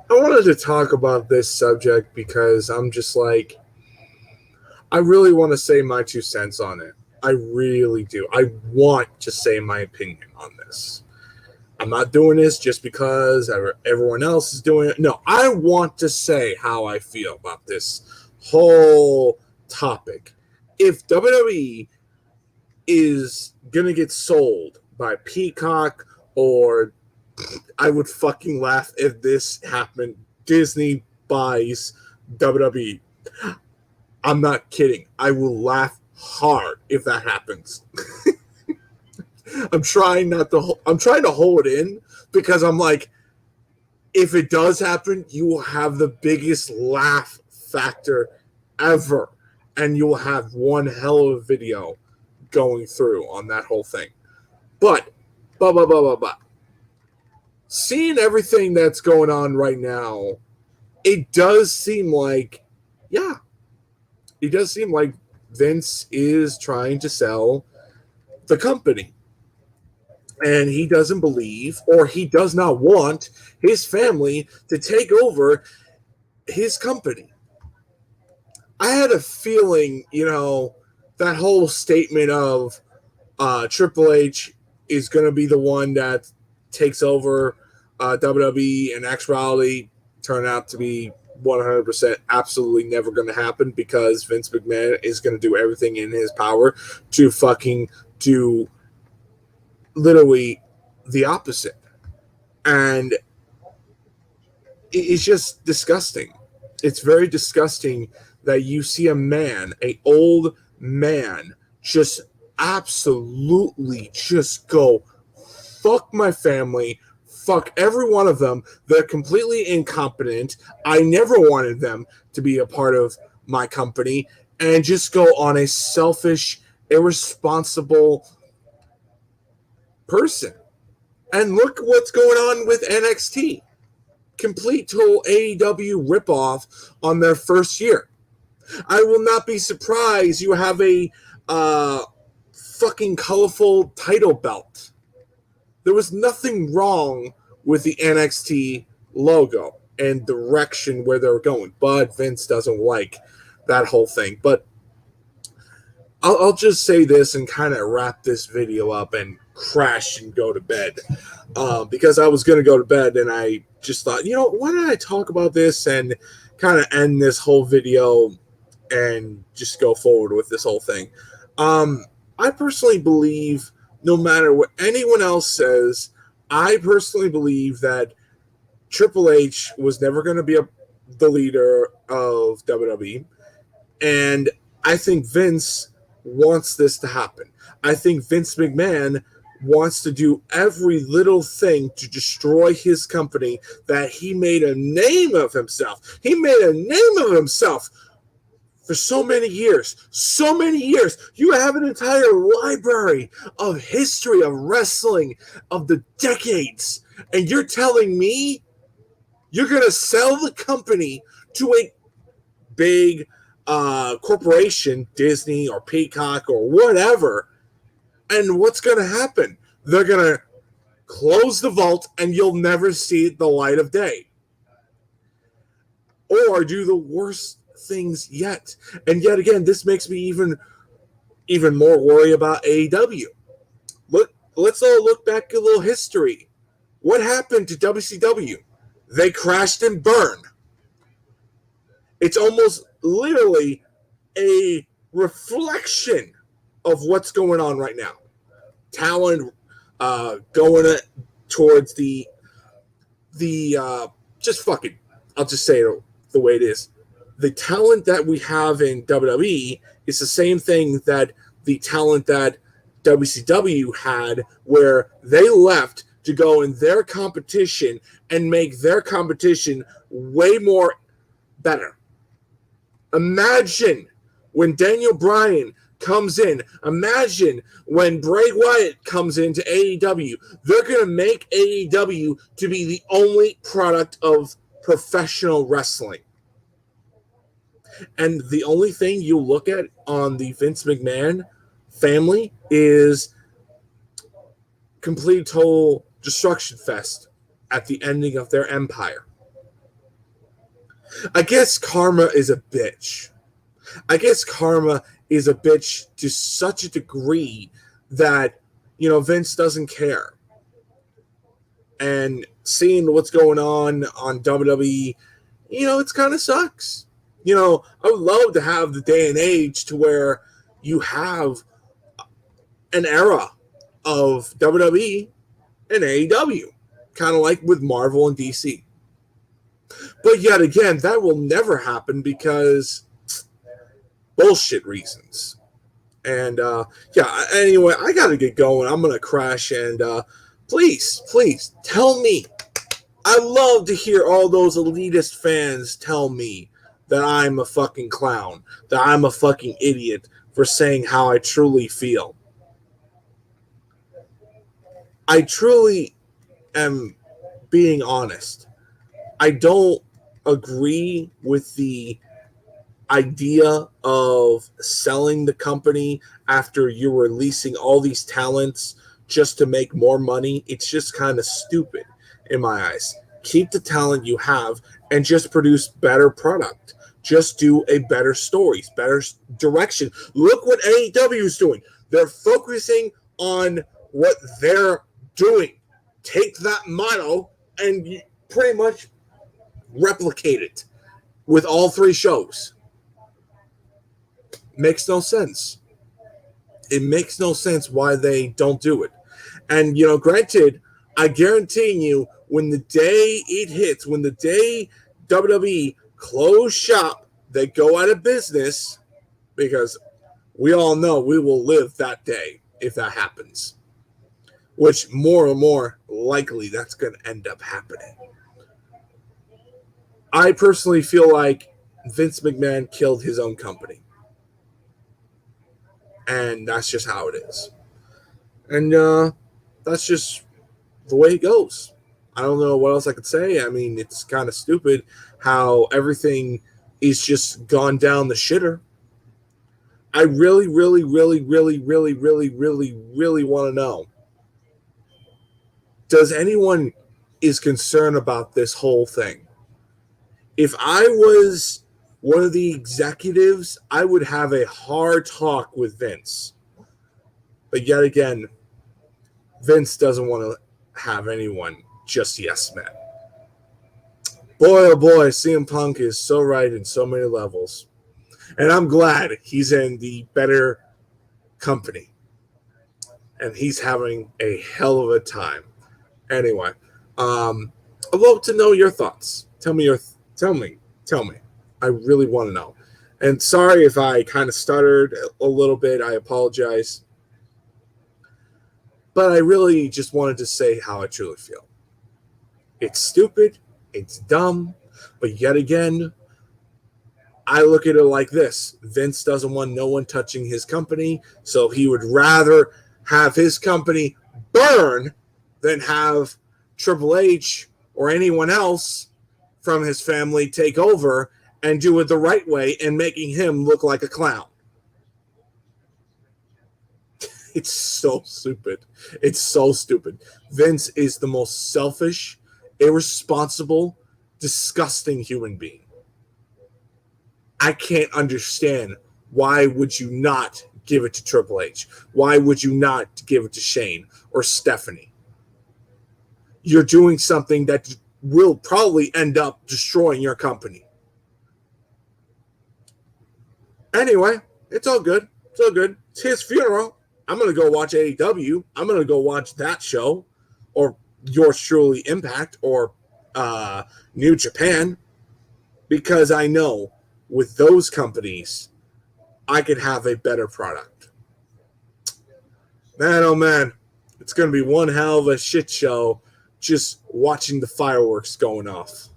I wanted to talk about this subject because I'm just like, I really want to say my 2 cents on it. I really do. I want to say my opinion on this. I'm not doing this just because everyone else is doing it. No, I want to say how I feel about this whole topic. If WWE is going to get sold by Peacock, or I would fucking laugh if this happened, Disney buys WWE. I'm not kidding. I will laugh hard if that happens. I'm trying not to. I'm trying to hold it in because I'm like, if it does happen, you will have the biggest laugh factor ever, and you will have one hell of a video going through on that whole thing. But, seeing everything that's going on right now, it does seem like, yeah, it does seem like Vince is trying to sell the company. And he doesn't believe, or he does not want, his family to take over his company. I had a feeling, that whole statement of Triple H is going to be the one that takes over WWE, and actuality turned out to be 100% absolutely never going to happen, because Vince McMahon is going to do everything in his power to fucking do literally the opposite. And it's just disgusting. It's very disgusting that you see a old man, just absolutely just go, fuck my family, fuck every one of them. They're completely incompetent. I never wanted them to be a part of my company, and just go on a selfish, irresponsible person. And look what's going on with NXT. Complete total AEW ripoff on their first year. I will not be surprised you have a fucking colorful title belt. There was nothing wrong with the NXT logo and direction where they're going, but Vince doesn't like that whole thing. But I'll just say this and kind of wrap this video up and crash and go to bed, because I was going to go to bed, and I just thought, why don't I talk about this and kind of end this whole video and just go forward with this whole thing. I personally believe, no matter what anyone else says, I personally believe that Triple H was never going to be the leader of WWE, and I think Vince wants this to happen. I think Vince McMahon wants to do every little thing to destroy his company that he made a name of himself. He made a name of himself for so many years. So many years. You have an entire library of history of wrestling of the decades. And you're telling me you're going to sell the company to a big corporation, Disney or Peacock or whatever, and what's going to happen? They're going to close the vault and you'll never see the light of day. Or do the worst things yet. And yet again, this makes me even more worried about AEW. Let's all look back at a little history. What happened to WCW? They crashed and burned. It's almost literally a reflection of what's going on right now. Talent going towards the just fucking, I'll just say it the way it is. The talent that we have in WWE is the same thing that the talent that WCW had, where they left to go in their competition and make their competition way more better. Imagine when Daniel Bryan comes in. Imagine when Bray Wyatt comes into AEW. They're going to make AEW to be the only product of professional wrestling. And the only thing you look at on the Vince McMahon family is complete total destruction fest at the ending of their empire. I guess karma is a bitch. I guess karma is a bitch to such a degree that, Vince doesn't care. And seeing what's going on WWE, it's kind of sucks. I would love to have the day and age to where you have an era of WWE and AEW, kind of like with Marvel and DC. But yet again, that will never happen because bullshit reasons. And anyway, I got to get going. I'm going to crash. And please tell me. I love to hear all those elitist fans tell me that I'm a fucking clown, that I'm a fucking idiot for saying how I truly feel. I truly am being honest. I don't agree with the idea of selling the company after you're releasing all these talents just to make more money. It's just kind of stupid in my eyes. Keep the talent you have and just produce better product. Just do a better stories, better direction. Look what AEW is doing. They're focusing on what they're doing. Take that motto and pretty much replicate it with all three shows. Makes no sense. It makes no sense why they don't do it. And, granted, I guarantee you, when the day it hits, when the day WWE close shop, they go out of business, because we all know we will live that day if that happens. Which more and more likely that's going to end up happening. I personally feel like Vince McMahon killed his own company. And that's just how it is. And that's just the way it goes. I don't know what else I could say. I mean, it's kind of stupid how everything is just gone down the shitter. I really, really, really, really, really, really, really, really want to know. Does anyone is concerned about this whole thing? If I was one of the executives, I would have a hard talk with Vince. But yet again, Vince doesn't want to have anyone just yes men. Boy, oh boy, CM Punk is so right in so many levels. And I'm glad he's in the better company. And he's having a hell of a time. Anyway, I'd love to know your thoughts. Tell me. I really want to know. And sorry if I kind of stuttered a little bit. I apologize. But I really just wanted to say how I truly feel. It's stupid. It's dumb. But yet again, I look at it like this. Vince doesn't want no one touching his company, so he would rather have his company burn than have Triple H or anyone else from his family take over and do it the right way and making him look like a clown. It's so stupid. It's so stupid. Vince is the most selfish, irresponsible, disgusting human being. I can't understand why would you not give it to Triple H? Why would you not give it to Shane or Stephanie? You're doing something that will probably end up destroying your company. Anyway, it's all good. It's all good. It's his funeral. I'm going to go watch AEW. I'm going to go watch that show, or Yours Truly Impact, or New Japan, because I know with those companies, I could have a better product. Man, oh man, it's going to be one hell of a shit show just watching the fireworks going off.